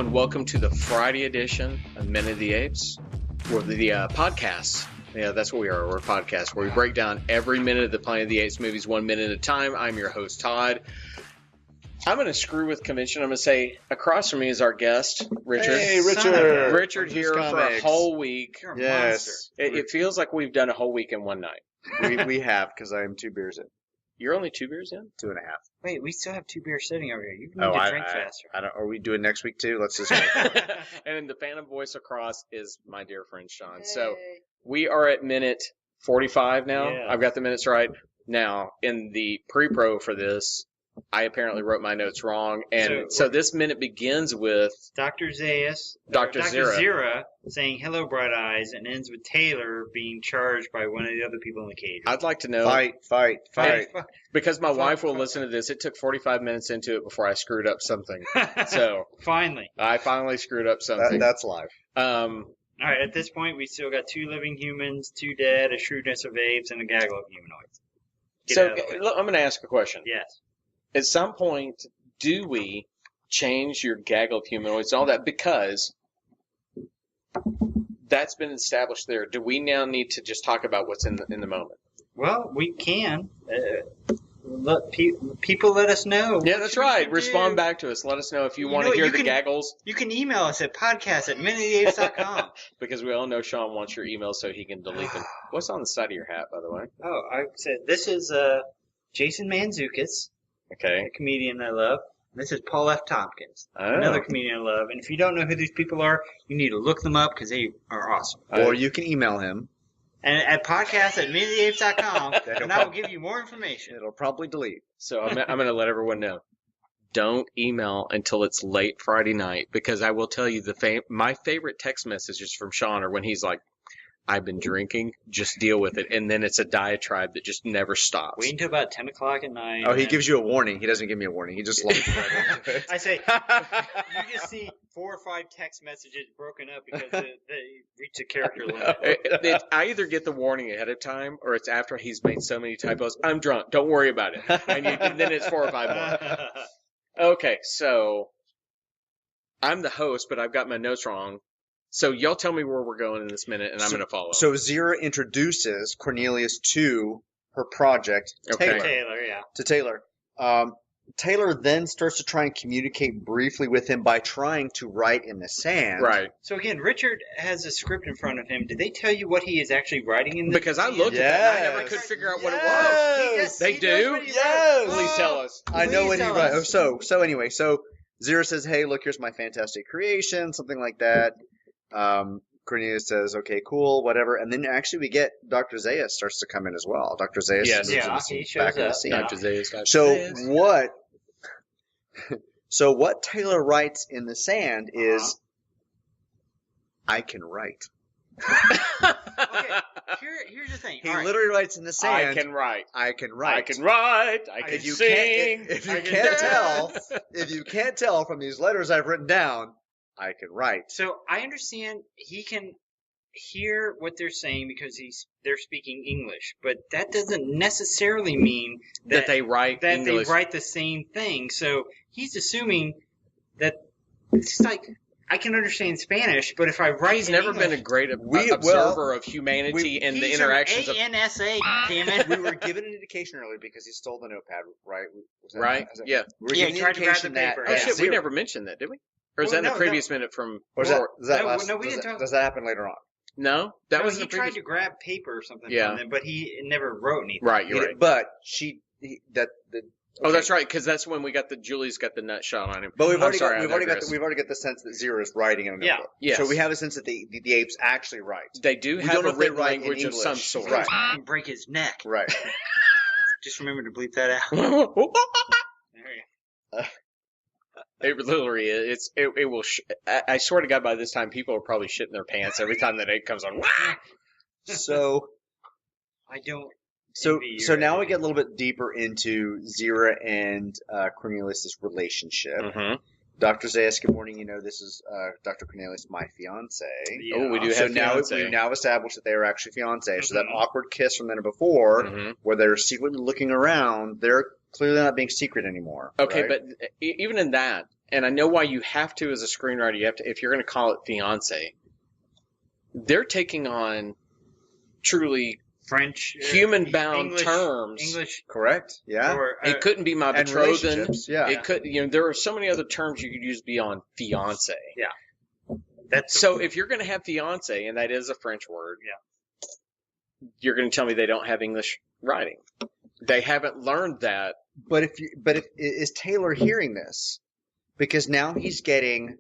and welcome to the Friday edition of Men of the Apes, or the podcast. Yeah, that's what we are. We're a podcast where we break down every minute of the Planet of the Apes movies 1 minute at a time. I'm your host, Todd. I'm going to screw with convention. I'm going to say across from me is our guest, Richard. Hey, Richard. Richard here for a whole week. You're a yes. It feels like we've done a whole week in one night. We have, because I am 2 beers in. You're only 2 beers in? 2.5. Wait, we still have 2 beers sitting over here. You need to drink faster. I don't. Are we doing next week too? Let's just. And the phantom voice across is my dear friend Sean. Hey. So we are at minute 45 now. Yeah. I've got the minutes right. Now, in the pre-pro for this, I apparently wrote my notes wrong. And so this minute begins with Dr. Zaius, Dr. Zira saying, "Hello, Bright Eyes," and ends with Taylor being charged by one of the other people in the cage. I'd like to know. Fight. Because my wife will listen to this. It took 45 minutes into it before I screwed up something. So finally. I finally screwed up something. That's live. All right, at this point, we still got 2 living humans, 2 dead, a shrewdness of apes, and a gaggle of humanoids. I'm going to ask a question. Yes. At some point, do we change your gaggle of humanoids and all that? Because that's been established there. Do we now need to just talk about what's in the moment? Well, we can. People let us know. Yeah, that's right. Respond back to us. Let us know if you want to hear the gaggles. You can email us at podcast@minutedapes.com. Because we all know Sean wants your emails so he can delete them. What's on the side of your hat, by the way? Oh, I said this is Jason Mantzoukas. Okay. A comedian I love. This is Paul F. Tompkins, another comedian I love. And if you don't know who these people are, you need to look them up because they are awesome. Or you can email him. And at podcast@minutedapes.com, and I will give you more information. It'll probably delete. So I'm going to let everyone know. Don't email until it's late Friday night, because I will tell you my favorite text messages from Sean are when he's like, "I've been drinking, just deal with it." And then it's a diatribe that just never stops. Wait until about 10 o'clock at night. Oh, he gives you a warning. He doesn't give me a warning. He just launches right into it. I say, you just see 4 or 5 text messages broken up because they reach a character limit. I either get the warning ahead of time or it's after he's made so many typos. "I'm drunk. Don't worry about it." And then it's 4 or 5 more. Okay, so I'm the host, but I've got my notes wrong. So y'all tell me where we're going in this minute, and I'm going to follow. So Zira introduces Cornelius to her project, Taylor. To Taylor. Taylor then starts to try and communicate briefly with him by trying to write in the sand. Right. So again, Richard has a script in front of him. Did they tell you what he is actually writing in this? Because I looked at that and I never could figure out what it was. They do? Yes. Please tell us. I know what he writes. So anyway, Zira says, "Hey, look, here's my fantastic creation," something like that. Cornelius says, "Okay, cool, whatever." And then actually we get Dr. Zaius starts to come in as well. Dr. Zaius he shows back up. in the scene. Dr. Zaius. So what Taylor writes in the sand is, "I can write." Okay, here's the thing. He literally writes in the sand, "I can write. I can write. I can write. I can sing. If you can't tell from these letters I've written down, I can write." So I understand he can hear what they're saying because they're speaking English, but that doesn't necessarily mean that they write English. They write the same thing. So he's assuming that it's like, I can understand Spanish, but if I write He's never been a great observer of humanity and the interactions of ANSA, damn it. We were given an indication earlier because he stole the notepad, right? Right? Yeah. He tried to grab the paper. Oh, shit, we never mentioned that, did we? Or is that in the previous minute from... Or is that no, we didn't talk... Does that happen later on? No? That was he tried to grab paper or something from them, but he never wrote anything. Right, you're right. But Oh, that's right, because that's when we got Julie's got the nut shot on him. But we've already got the sense that Zira is writing in a notebook. Yeah. So we have a sense that the apes actually write. They do have a written language of some sort. Right. And break his neck. Right. Just remember to bleep that out. There you go. It literally is. It will. I swear to God, by this time, people are probably shitting their pants every time that egg comes on. So, I don't. So now we get a little bit deeper into Zira and Cornelius' relationship. Mm-hmm. Dr. Zaius, good morning. You know, this is Dr. Cornelius, my fiance. Yeah. Oh, we do have fiance. We've now established that they are actually fiancés. Mm-hmm. So that awkward kiss from the night before, where they're secretly looking around, they're clearly not being secret anymore. Okay, right? but even in that, and I know why you have to as a screenwriter. You have to, if you're going to call it fiance, they're taking on truly French, human-bound terms. English, Correct. Yeah. or, It couldn't be my And betrothed. relationships, yeah. It could, there are so many other terms you could use beyond fiance. that's So if you're going to have fiance, and that is a French word, you're going to tell me they don't have English writing. They haven't learned that. But is Taylor hearing this? Because now he's getting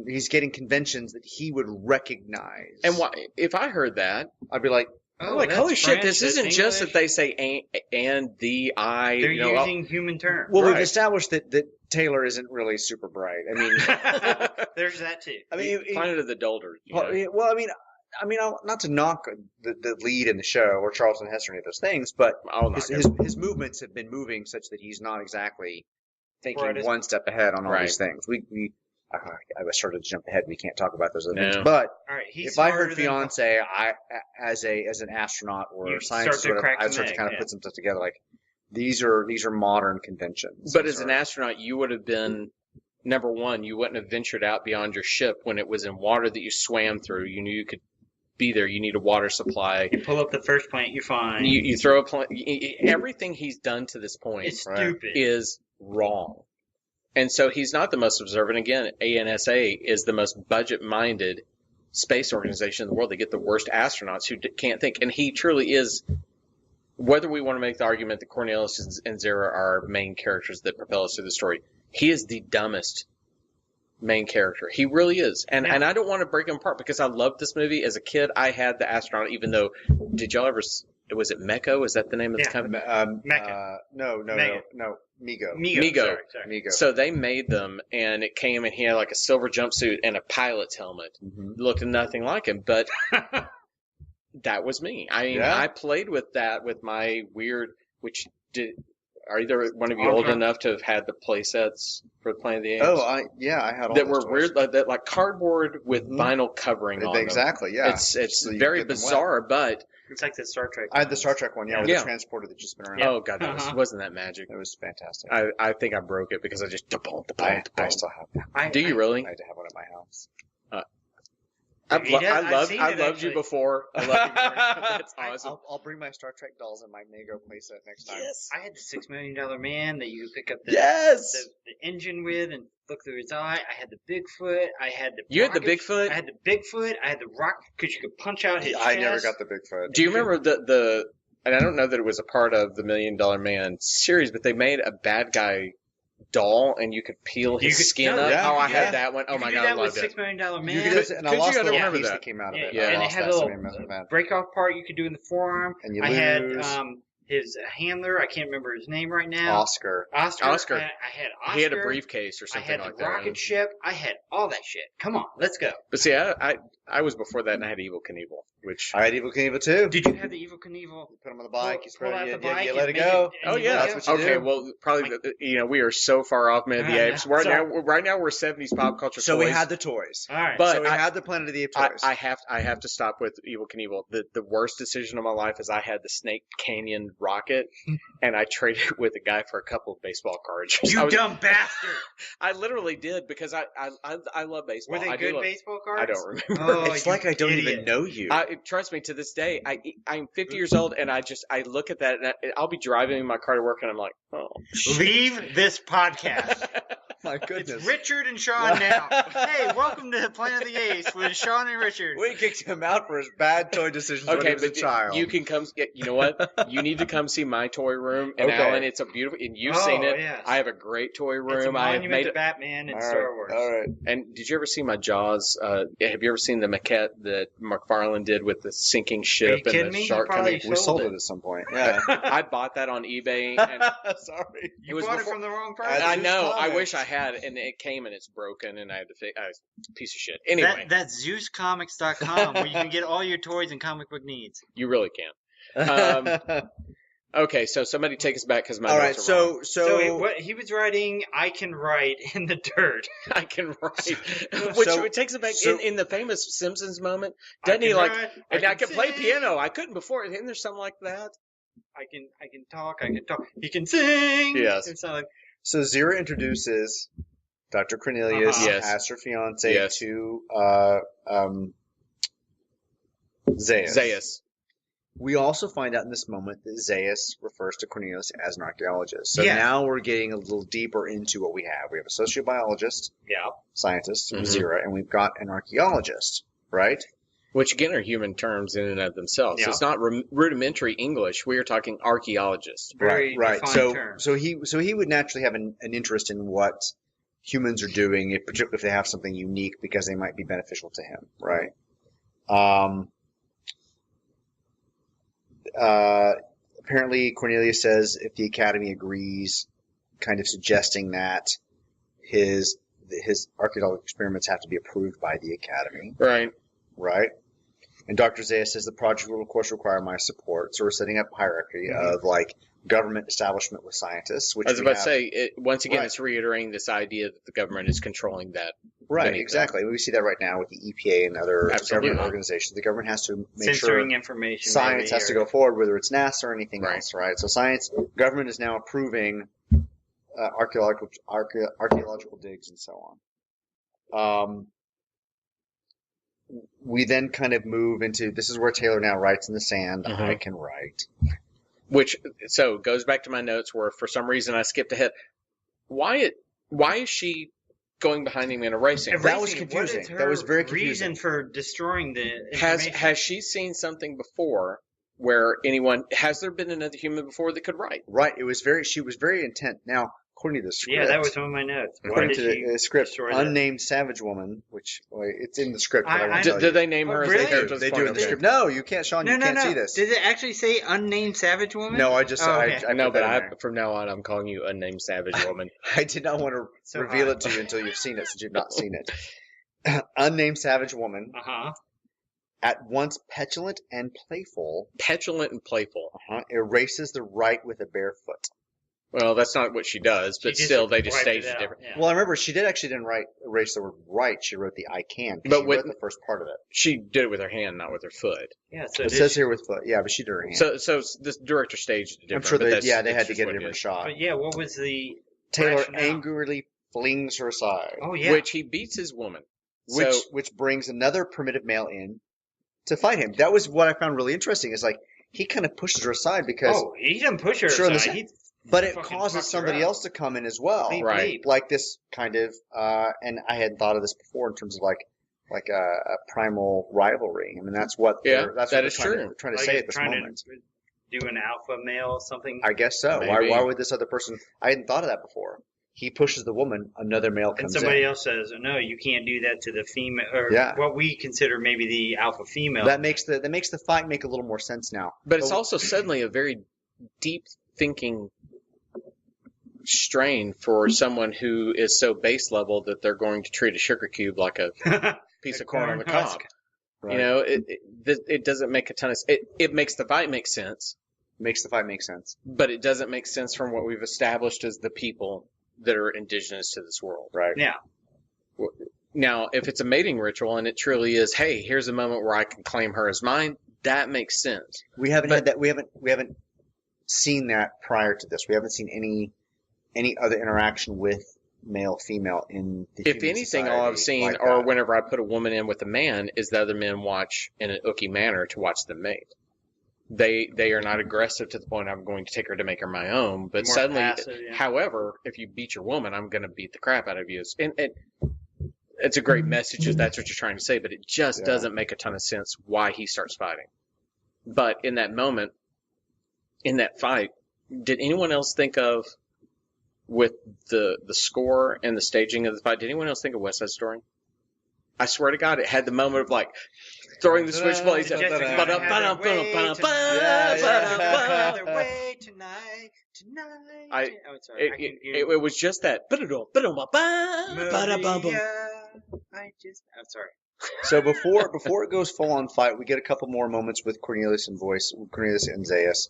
he's getting conventions that he would recognize. And if I heard that, I'd be like, that's holy shit, French, this that's isn't just that English. they say and, the, I. They're using human terms. well, Right. we've established that Taylor isn't really super bright. I mean, There's that too. I mean, Planet of the Dulders. well, I mean, not to knock the lead in the show or Charlton Heston or any of those things, but his movements have been moving such that he's not exactly thinking one step ahead on all these things. I started to jump ahead. We can't talk about those other things. But All right, if I heard fiance, as an astronaut or a scientist, I'd start to kind of put some stuff together. Like these are modern conventions. But as an astronaut, you would have been, number one, you wouldn't have ventured out beyond your ship when it was in water that you swam through. You knew you could be there. You need a water supply. You pull up the first plant you find. You throw a plant. Everything he's done to this point It's stupid. is wrong. And so he's not the most observant. Again, ANSA is the most budget-minded space organization in the world. They get the worst astronauts who can't think. And he truly is, whether we want to make the argument that Cornelius and Zara are main characters that propel us through the story, he is the dumbest main character. He really is. And I don't want to break him apart because I loved this movie. As a kid, I had the astronaut, even though, did y'all ever, was it Meko? Is that the name of the company? Mecca. No. Migo. Sorry. Migo. So they made them, and it came, and he had like a silver jumpsuit and a pilot's helmet. Looked nothing like him, but that was me. I mean, I played with that with my weird, are either one of you old enough to have had the play sets for Planet of the Apes? Oh, I had all that those were toys. weird, that like cardboard with vinyl covering on them. Exactly, yeah. It's So you very get them bizarre, but It's like the Star Trek. I had the Star Trek one, with the transporter that just been around. oh god, wasn't that magic? It was fantastic. I think I broke it because I just I still have that. Do you really? I had to have one at my house. I loved you before. I love you more. That's awesome. I'll bring my Star Trek dolls in my Mego playset next time. Yes. I had the $6 Million Man that you could pick up the engine with and look through its eye. I had the Bigfoot. I had the You had the Bigfoot? I had the Bigfoot. I had the rock because you could punch out his I chest. never got the Bigfoot. Do you remember the and I don't know that it was a part of the $1 Million Man series, but they made a bad guy doll and you could peel his skin up. Yeah, I had that one. Oh my god, I that loved with it. $6 Million Man. You could, and I lost you the gotta remember piece that. that came out of it. Yeah. And I it lost had that, a so little I messed with that. break off part you could do in the forearm. And you I had lose. his handler. I can't remember his name right now. Oscar. I had Oscar. He had a briefcase or I something had like the that. rocket ship. I had all that shit. Come on, let's go. But see, I was before that and I had Evil Knievel, which I had Evil Knievel too. Did you have the Evil Knievel? You put him on the bike, you pull out the bike, you let it and go. make oh yeah, That's what you okay. do. Well, probably we are so far off Man of the Apes. Right now we're 70s pop culture. So toys. we had the toys. All right. But So we had the Planet of the Apes toys. I have to stop with Evil Knievel. The worst decision of my life is I had the Snake Canyon rocket, and I traded it with a guy for a couple of baseball cards. You dumb bastard! I literally did because I love baseball. Were they good baseball cards? I don't remember. It's like I don't even know you. Trust me, to this day, I'm 50 years old, and I look at that, and I'll be driving in my car to work, and I'm like, oh. Leave this podcast. My goodness. It's Richard and Sean now. Hey, welcome to Planet of the Apes with Sean and Richard. We kicked him out for his bad toy decisions when he was a child. You can come. You know what? You need to come see my toy room. And Alan, it's a beautiful. And you've seen it. Yes. I have a great toy room. It's a I have monument made to Batman and All Star Wars. All right. And did you ever see my Jaws? Have you ever seen the maquette that McFarlane did with the sinking ship and kidding the me? shark coming? We sold it at some point. Yeah. I bought that on eBay. And Sorry. You bought it from the wrong person. I know. I Comics. wish I had, and it came and it's broken, and I had to fix. Piece of shit. Anyway, That's ZeusComics.com where you can get all your toys and comic book needs. you really can. Okay, so somebody take us back because my All notes right. are wrong. So he was writing, I can write in the dirt. I can write, which it takes it back in the famous Simpsons moment. Doesn't he like? And I can play piano. I couldn't before. Isn't there something like that? I can talk. He can sing. Yes. It's not like, So Zira introduces Dr. Cornelius Yes. as her fiance Yes. to Zaius. Zaius. We also find out in this moment that Zaius refers to Cornelius as an archaeologist. So Yeah. now we're getting a little deeper into what we have. We have a sociobiologist, Yeah. scientist, Mhm. Zira, and we've got an archaeologist, right? Which again are human terms in and of themselves. Yeah. It's not rudimentary English. We are talking archaeologist. Very right. defined term. So he would naturally have an interest in what humans are doing, particularly if they have something unique, because they might be beneficial to him, right? Apparently, Cornelius says if the Academy agrees, kind of suggesting that his archaeological experiments have to be approved by the Academy, Right. right? And Dr. Zaius says the project will, of course, require my support. So we're setting up a hierarchy of like government establishment with scientists. Which I was we about to have- say, once again, Right. it's reiterating this idea that the government is controlling that. Right, beneath exactly. We see that right now with the EPA and other Absolutely. government organizations. The government has to make Censoring sure information. science maybe, has to or- go forward, whether it's NASA or anything Right. else, right? So government is now approving archaeological digs and so on. We then kind of move into, this is where Taylor now writes in the sand, Mhm. I can write. Which so goes back to my notes where for some reason I skipped ahead. Why is she going behind him and erasing? That was Erasing, confusing. What is That was her very confusing. reason for destroying the Has information? she seen something before where has there been another human before that could write? Right, she was very intent. Now, according to the script, Yeah, that was one of my notes. Why according did to she the script, destroy that? unnamed savage woman, which it's in the script. But I won't tell Did you. they name her as really? the character? They do in the script. No, you can't, Sean. No, you no, can't no. see this. Did it actually say unnamed savage woman? No, I just Oh, okay. I No, put but that in there. from now on I'm calling you unnamed savage woman. I did not want to So reveal odd. it to you until you've seen it, since you've not seen it. Unnamed savage woman, Uh-huh. at once petulant and playful, Petulant and playful. erases the right with a bare foot. Well, that's not what she does, but She still, they just wiped it staged it out, different. yeah. Well, I remember she didn't erase the word right. She wrote the I can. 'Cause But she with- wrote the first part of it. She did it with her hand, not with her foot. Yeah, so It did says she- here with foot. Yeah, but she did her hand. So this director staged it different. I'm sure but they that's had to just get a what it different is. shot. But yeah, what was the Taylor rationale? angrily flings her aside, Oh yeah. Which he beats his woman. which brings another primitive male in to fight him. That was what I found really interesting. Is like he kind of pushes her aside because, he didn't push her Sure, aside. listen, He but it fucking causes fucked her somebody up. else to come in as well. Bleep, Right. bleep. Like this kind of, and I hadn't thought of this before in terms of like a primal rivalry. I mean, that's what Yeah, that's that what is they're true. trying to Like say it's at this trying moment. to do an alpha male something. I guess so. Maybe. Why would this other person? I hadn't thought of that before. He pushes the woman, another male And comes somebody in. else says, "No, you can't do that to the female, or Yeah. what we consider maybe the alpha female." That makes the fight make a little more sense now. But it's also suddenly a very deep thinking strain for someone who is so base level that they're going to treat a sugar cube like a piece of corn on the cob. Right. You know, it doesn't make a ton of it makes the fight make sense, Makes the fight make sense. but it doesn't make sense from what we've established as the people that are indigenous to this world. Right. Yeah. Now, if it's a mating ritual and it truly is, hey, here's a moment where I can claim her as mine, that makes sense. We haven't had that. We haven't seen that prior to this. We haven't seen any other interaction with male female in the If human anything, all society I've seen, like or that. whenever I put a woman in with a man, is the other men watch in an ookie manner to watch them mate. They are not aggressive to the point I'm going to take her to make her my own. But More suddenly, passive, yeah. however, if you beat your woman, I'm going to beat the crap out of you. And it's a great message if that's what you're trying to say, but it just Yeah. doesn't make a ton of sense why he starts fighting. But in that moment, in that fight, did anyone else think of, with the score and the staging of the fight, did anyone else think of West Side Story? I swear to God, it had the moment of like throwing the switchblades. Jessica had her way tonight. Oh, sorry. I can hear It was just that. Maria, I'm sorry. So before it goes full on fight, we get a couple more moments with Cornelius and Zaius.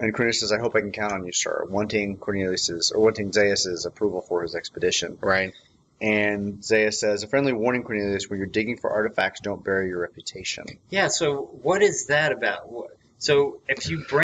And Cornelius says, "I hope I can count on you, sir," wanting Zaius's approval for his expedition. Right. And Zaius says, "A friendly warning, Cornelius: when you're digging for artifacts, don't bury your reputation." Yeah. So what is that about? So if you bring